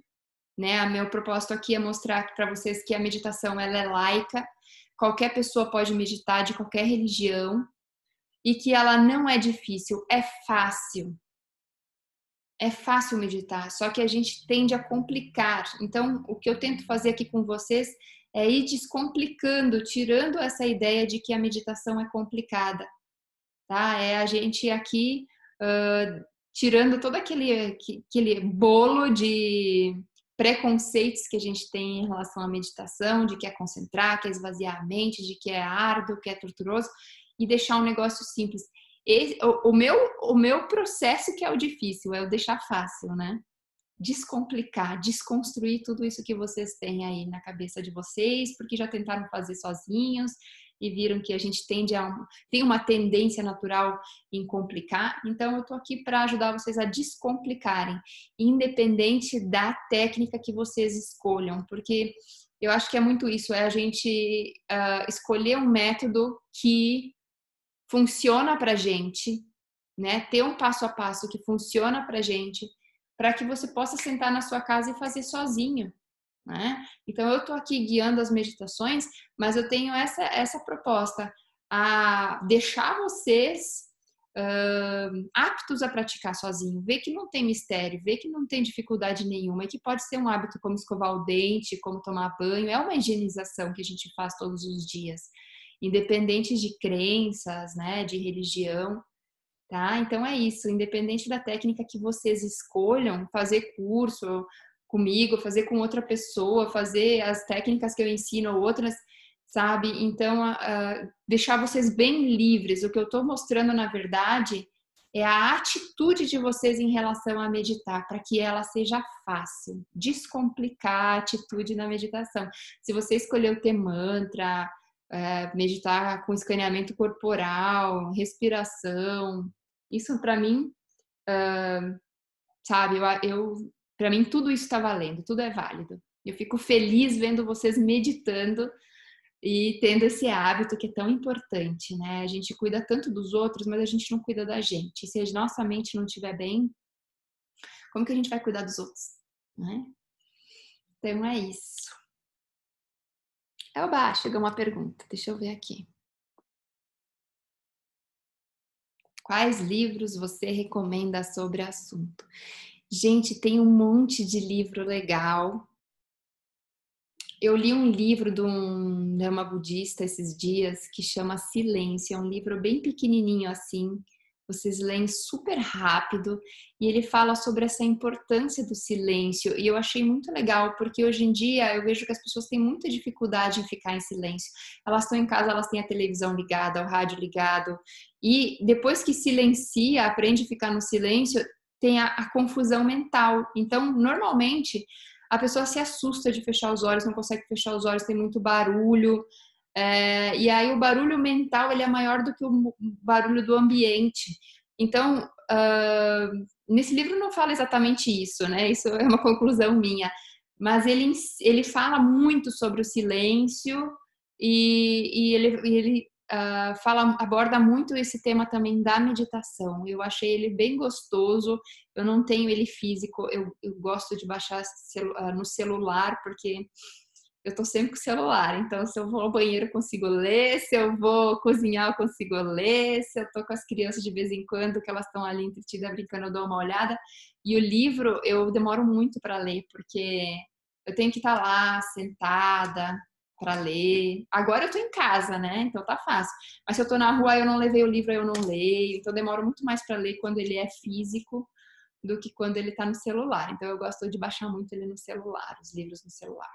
né? O meu propósito aqui é mostrar para vocês que a meditação ela é laica. Qualquer pessoa pode meditar de qualquer religião e que ela não é difícil, é fácil. É fácil meditar, só que a gente tende a complicar. Então, o que eu tento fazer aqui com vocês é ir descomplicando, tirando essa ideia de que a meditação é complicada, tá? É a gente aqui tirando todo aquele bolo de preconceitos que a gente tem em relação à meditação, de que é concentrar, que é esvaziar a mente, de que é árduo, que é torturoso, e deixar um negócio simples. O meu processo que é o difícil, é o deixar fácil, né? Descomplicar, desconstruir tudo isso que vocês têm aí na cabeça de vocês, porque já tentaram fazer sozinhos e viram que a gente tem uma tendência natural em complicar. Então, eu tô aqui para ajudar vocês a descomplicarem, independente da técnica que vocês escolham, porque eu acho que é muito isso, é a gente escolher um método que funciona pra gente, né? Ter um passo a passo que funciona pra gente, para que você possa sentar na sua casa e fazer sozinho, né? Então eu tô aqui guiando as meditações, mas eu tenho essa proposta a deixar vocês aptos a praticar sozinho, ver que não tem mistério, ver que não tem dificuldade nenhuma, e que pode ser um hábito como escovar o dente, como tomar banho, é uma higienização que a gente faz todos os dias, independente de crenças, né, de religião, tá? Então é isso, independente da técnica que vocês escolham, fazer curso comigo, fazer com outra pessoa, fazer as técnicas que eu ensino ou outras, sabe? Então, deixar vocês bem livres. O que eu estou mostrando, na verdade, é a atitude de vocês em relação a meditar, para que ela seja fácil. Descomplicar a atitude na meditação. Se você escolheu ter mantra, meditar com escaneamento corporal, respiração, isso para mim, sabe, para mim tudo isso está valendo, tudo é válido. Eu fico feliz vendo vocês meditando e tendo esse hábito que é tão importante, né? A gente cuida tanto dos outros, mas a gente não cuida da gente. E se a nossa mente não estiver bem, como que a gente vai cuidar dos outros, né? Então é isso. Elba, chegou uma pergunta, deixa eu ver aqui. Quais livros você recomenda sobre o assunto? Gente, tem um monte de livro legal. Eu li um livro de um lama budista esses dias que chama Silêncio. É um livro bem pequenininho assim. Vocês leem super rápido e ele fala sobre essa importância do silêncio. E eu achei muito legal porque hoje em dia eu vejo que as pessoas têm muita dificuldade em ficar em silêncio. Elas estão em casa, elas têm a televisão ligada, o rádio ligado. E depois que silencia, aprende a ficar no silêncio, tem a confusão mental. Então, normalmente a pessoa se assusta de fechar os olhos, não consegue fechar os olhos, tem muito barulho. E aí o barulho mental ele é maior do que o barulho do ambiente. Então, nesse livro não fala exatamente isso, né? Isso é uma conclusão minha. Mas ele fala muito sobre o silêncio e ele aborda muito esse tema também da meditação. Eu achei ele bem gostoso. Eu não tenho ele físico, eu gosto de baixar no celular, porque eu tô sempre com o celular. Então, se eu vou ao banheiro, eu consigo ler. Se eu vou cozinhar, eu consigo ler. Se eu tô com as crianças de vez em quando, que elas estão ali entretidas brincando, eu dou uma olhada. E o livro, eu demoro muito para ler, porque eu tenho que estar lá, sentada, para ler. Agora eu tô em casa, né? Então tá fácil. Mas se eu tô na rua, eu não levei o livro, eu não leio. Então demoro muito mais para ler quando ele é físico do que quando ele tá no celular. Então eu gosto de baixar muito ele no celular, os livros no celular.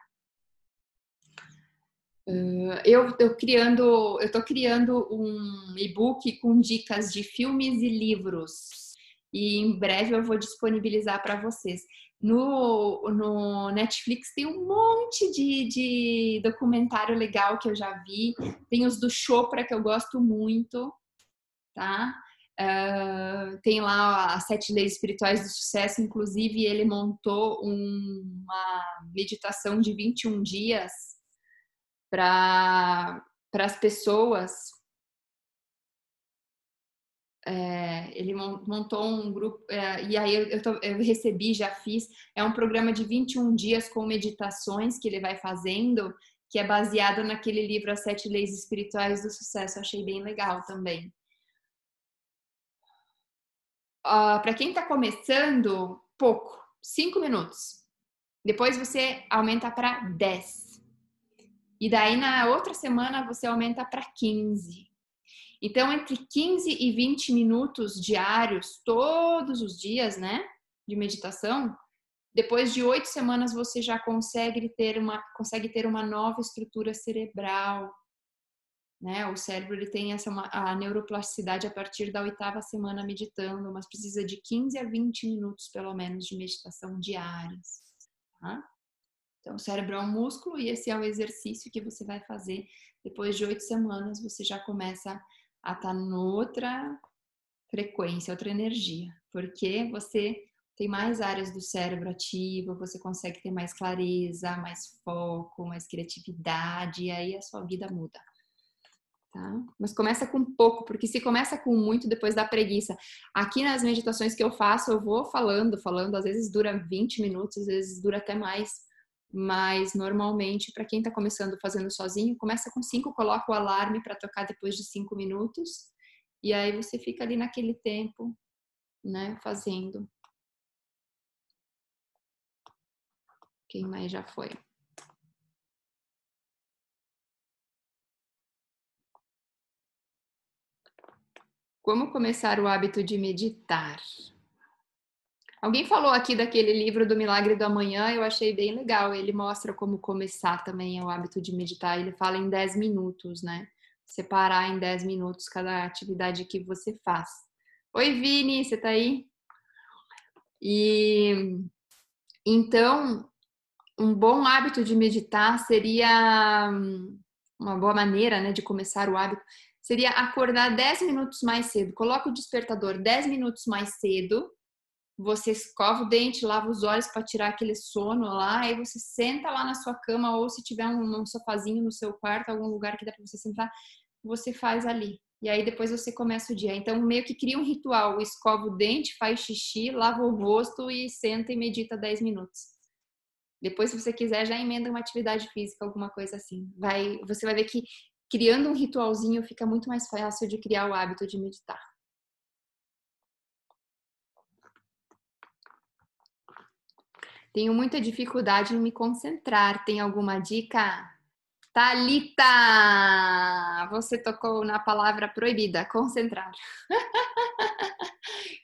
Eu tô criando um e-book com dicas de filmes e livros. E em breve eu vou disponibilizar para vocês. No Netflix tem um monte de documentário legal que eu já vi. Tem os do Chopra que eu gosto muito, tá? Tem lá as 7 leis espirituais do sucesso. Inclusive ele montou uma meditação de 21 dias para as pessoas. Ele montou um grupo, e aí eu recebi, já fiz, é um programa de 21 dias com meditações que ele vai fazendo, que é baseado naquele livro As 7 Leis Espirituais do Sucesso. Eu achei bem legal também. Para quem está começando, pouco, 5 minutos. Depois você aumenta para 10. E daí na outra semana você aumenta para 15. Então, entre 15 e 20 minutos diários, todos os dias, né, de meditação, depois de 8 semanas você já consegue ter uma nova estrutura cerebral, né? O cérebro ele tem a neuroplasticidade a partir da 8ª semana meditando, mas precisa de 15 a 20 minutos, pelo menos, de meditação diárias, tá? Então, o cérebro é um músculo e esse é o exercício que você vai fazer. Depois de 8 semanas, você já começa a estar noutra frequência, outra energia, porque você tem mais áreas do cérebro ativa, você consegue ter mais clareza, mais foco, mais criatividade, e aí a sua vida muda. Tá? Mas começa com pouco, porque se começa com muito, depois dá preguiça. Aqui nas meditações que eu faço, eu vou falando, às vezes dura 20 minutos, às vezes dura até mais, mas normalmente, para quem está começando fazendo sozinho, começa com 5, coloca o alarme para tocar depois de 5 minutos, e aí você fica ali naquele tempo, né, fazendo. Quem mais já foi? Como começar o hábito de meditar? Alguém falou aqui daquele livro do Milagre do Amanhã, eu achei bem legal. Ele mostra como começar também o hábito de meditar. Ele fala em 10 minutos, né? Separar em 10 minutos cada atividade que você faz. Oi, Vini, você tá aí? E então, um bom hábito de meditar seria uma boa maneira, né, de começar o hábito, seria acordar 10 minutos mais cedo. Coloca o despertador 10 minutos mais cedo. Você escova o dente, lava os olhos para tirar aquele sono lá, aí você senta lá na sua cama, ou se tiver um sofazinho no seu quarto, algum lugar que dá para você sentar, você faz ali. E aí depois você começa o dia. Então meio que cria um ritual, escova o dente, faz xixi, lava o rosto e senta e medita 10 minutos. Depois, se você quiser, já emenda uma atividade física, alguma coisa assim. Você vai ver que criando um ritualzinho fica muito mais fácil de criar o hábito de meditar. Tenho muita dificuldade em me concentrar. Tem alguma dica? Thalita! Você tocou na palavra proibida, concentrar.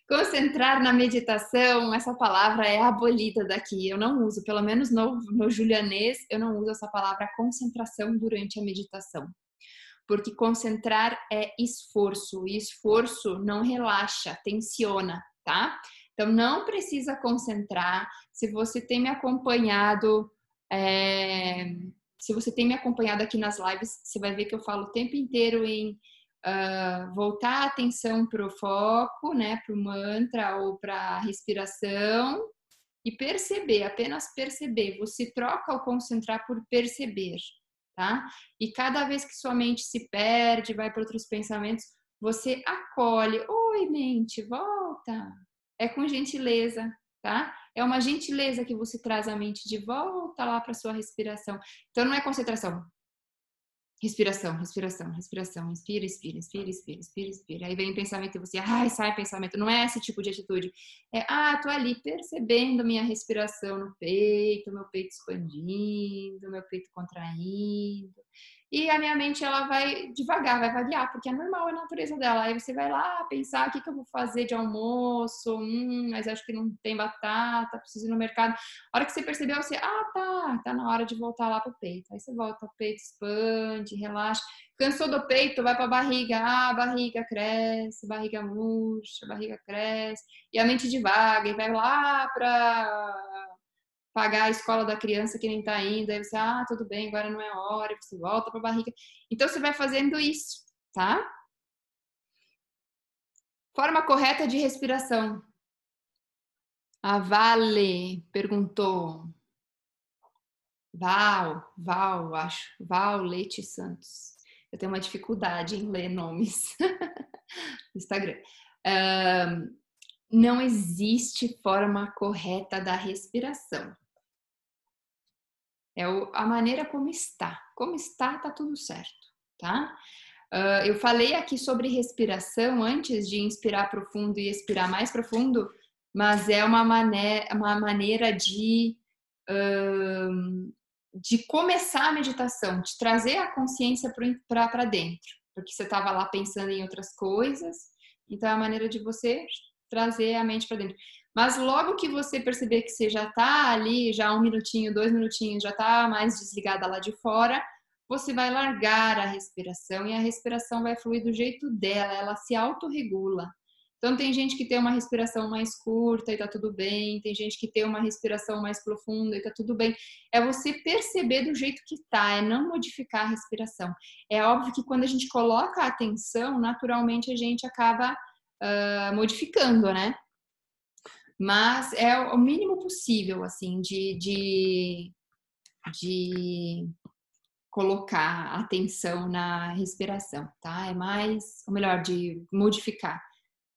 Concentrar na meditação, essa palavra é abolida daqui. Eu não uso, pelo menos no julianês, eu não uso essa palavra concentração durante a meditação. Porque concentrar é esforço, e esforço não relaxa, tensiona, tá? Então não precisa concentrar. Se você tem me acompanhado, se você tem me acompanhado aqui nas lives, você vai ver que eu falo o tempo inteiro em voltar a atenção para o foco, né, para o mantra ou para a respiração e perceber, apenas perceber. Você troca o concentrar por perceber, tá? E cada vez que sua mente se perde, vai para outros pensamentos, você acolhe. Oi, mente, volta. É com gentileza, tá? É uma gentileza que você traz a mente de volta lá para sua respiração. Então não é concentração. Respiração, respiração, respiração. Inspira, expira, inspira, expira, inspira, expira. Aí vem pensamento e você, ai, sai pensamento. Não é esse tipo de atitude. Tô ali percebendo minha respiração no peito, meu peito expandindo, meu peito contraindo. E a minha mente, ela vai devagar, vai variar, porque é normal, é a natureza dela. Aí você vai lá pensar, o que eu vou fazer de almoço? Mas acho que não tem batata, preciso ir no mercado. A hora que você percebeu, você, tá na hora de voltar lá pro peito. Aí você volta, o peito expande, relaxa. Cansou do peito, vai pra barriga. A barriga cresce, barriga murcha, barriga cresce. E a mente devaga, e vai lá pra pagar a escola da criança que nem tá indo. Aí você, tudo bem, agora não é hora. Você volta pra barriga. Então você vai fazendo isso, tá? Forma correta de respiração. A Vale perguntou. Val, acho. Val Leite Santos. Eu tenho uma dificuldade em ler nomes no Instagram. Não existe forma correta da respiração. É a maneira como está. Como está, tá tudo certo, tá? Eu falei aqui sobre respiração antes de inspirar profundo e expirar mais profundo, mas é uma maneira de começar a meditação, de trazer a consciência para dentro, porque você estava lá pensando em outras coisas, então é a maneira de você trazer a mente para dentro. Mas logo que você perceber que você já está ali, já 1 minutinho, 2 minutinhos, já está mais desligada lá de fora, você vai largar a respiração e a respiração vai fluir do jeito dela, ela se autorregula. Então tem gente que tem uma respiração mais curta e tá tudo bem, tem gente que tem uma respiração mais profunda e tá tudo bem. É você perceber do jeito que tá, é não modificar a respiração. É óbvio que quando a gente coloca a atenção, naturalmente a gente acaba modificando, né? Mas é o mínimo possível, assim, de colocar atenção na respiração, tá? É mais, ou melhor, de modificar.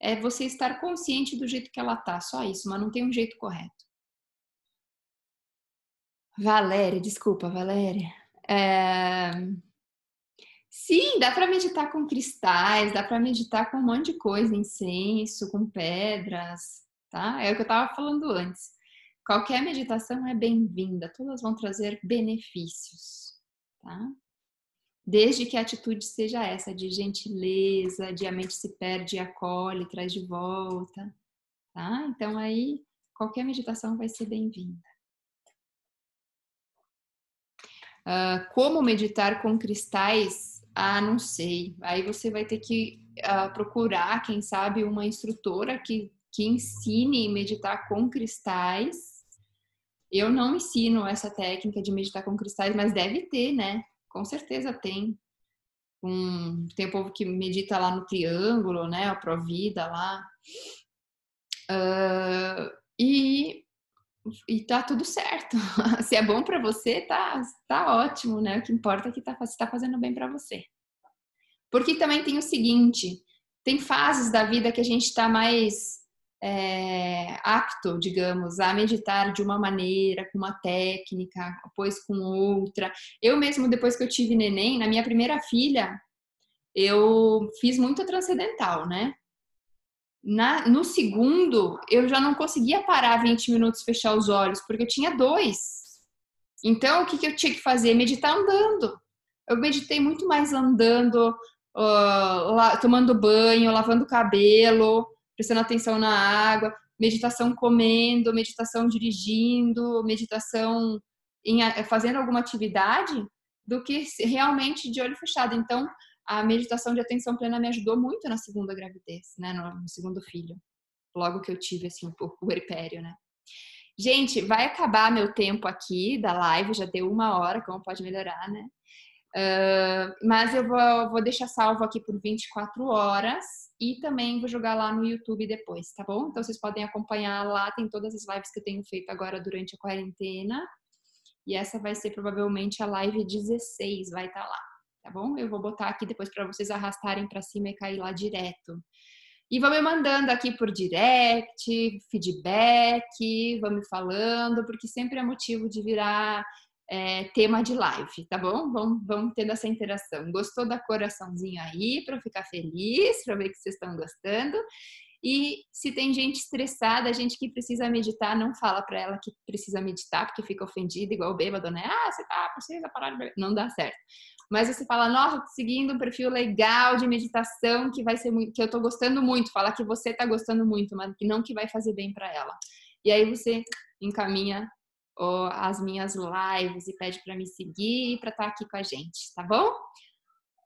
É você estar consciente do jeito que ela tá, só isso, mas não tem um jeito correto. Valéria, desculpa, Valéria. É... Sim, dá para meditar com cristais, dá para meditar com um monte de coisa, incenso, com pedras, tá? É o que eu estava falando antes. Qualquer meditação é bem-vinda, todas vão trazer benefícios, tá? Desde que a atitude seja essa, de gentileza, de a mente se perde e acolhe, traz de volta, tá? Então aí qualquer meditação vai ser bem-vinda. Como meditar com cristais? Ah, não sei. Aí você vai ter que procurar, quem sabe, uma instrutora que ensine a meditar com cristais. Eu não ensino essa técnica de meditar com cristais, mas deve ter, né? Com certeza tem. Tem o povo que medita lá no triângulo, né? A Provida lá. E tá tudo certo. Se é bom para você, tá ótimo, né? O que importa é que você tá fazendo bem para você. Porque também tem o seguinte, tem fases da vida que a gente está mais apto, digamos, a meditar de uma maneira, com uma técnica, depois com outra. Eu mesmo, depois que eu tive neném, na minha primeira filha, eu fiz muito transcendental, né? No segundo, eu já não conseguia parar 20 minutos, fechar os olhos, porque eu tinha dois. Então, o que eu tinha que fazer? Meditar andando. Eu meditei muito mais andando, tomando banho, lavando o cabelo, prestando atenção na água, meditação comendo, meditação dirigindo, meditação fazendo alguma atividade, do que realmente de olho fechado. Então, a meditação de atenção plena me ajudou muito na segunda gravidez, né, no segundo filho, logo que eu tive assim o puerpério, né? Gente, vai acabar meu tempo aqui da live, já deu 1 hora, como pode melhorar, né? Mas eu vou deixar salvo aqui por 24 horas e também vou jogar lá no YouTube depois, tá bom? Então vocês podem acompanhar lá, tem todas as lives que eu tenho feito agora durante a quarentena. E essa vai ser provavelmente a live 16, vai estar lá, tá bom? Eu vou botar aqui depois para vocês arrastarem para cima e cair lá direto. E vão me mandando aqui por direct, feedback, vão me falando, porque sempre é motivo de virar tema de live, tá bom? Vamos tendo essa interação. Gostou da coraçãozinho aí, para eu ficar feliz, para ver que vocês estão gostando. E se tem gente estressada, gente que precisa meditar, não fala para ela que precisa meditar, porque fica ofendida, igual o bêbado, né? Ah, você precisa parar de beber. Não dá certo. Mas você fala, nossa, tô seguindo um perfil legal de meditação que vai ser muito, que eu tô gostando muito. Fala que você tá gostando muito, mas que não que vai fazer bem para ela. E aí você encaminha as minhas lives e pede para me seguir e para estar aqui com a gente, tá bom?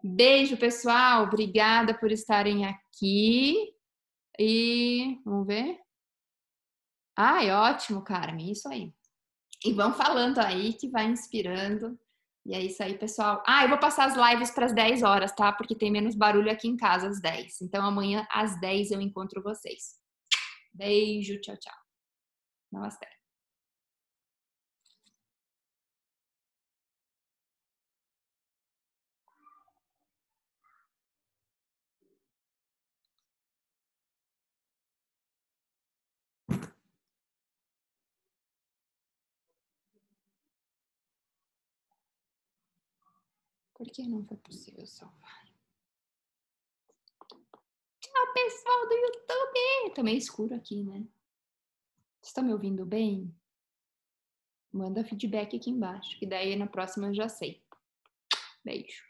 Beijo, pessoal. Obrigada por estarem aqui. E vamos ver. Ai, ótimo, Carmen. Isso aí. E vão falando aí que vai inspirando. E é isso aí, pessoal. Ah, eu vou passar as lives para as 10 horas, tá? Porque tem menos barulho aqui em casa às 10. Então amanhã às 10 eu encontro vocês. Beijo, tchau, tchau. Namastê. Por que não foi possível salvar? Tchau, pessoal do YouTube! Tá meio escuro aqui, né? Vocês estão me ouvindo bem? Manda feedback aqui embaixo, que daí na próxima eu já sei. Beijo.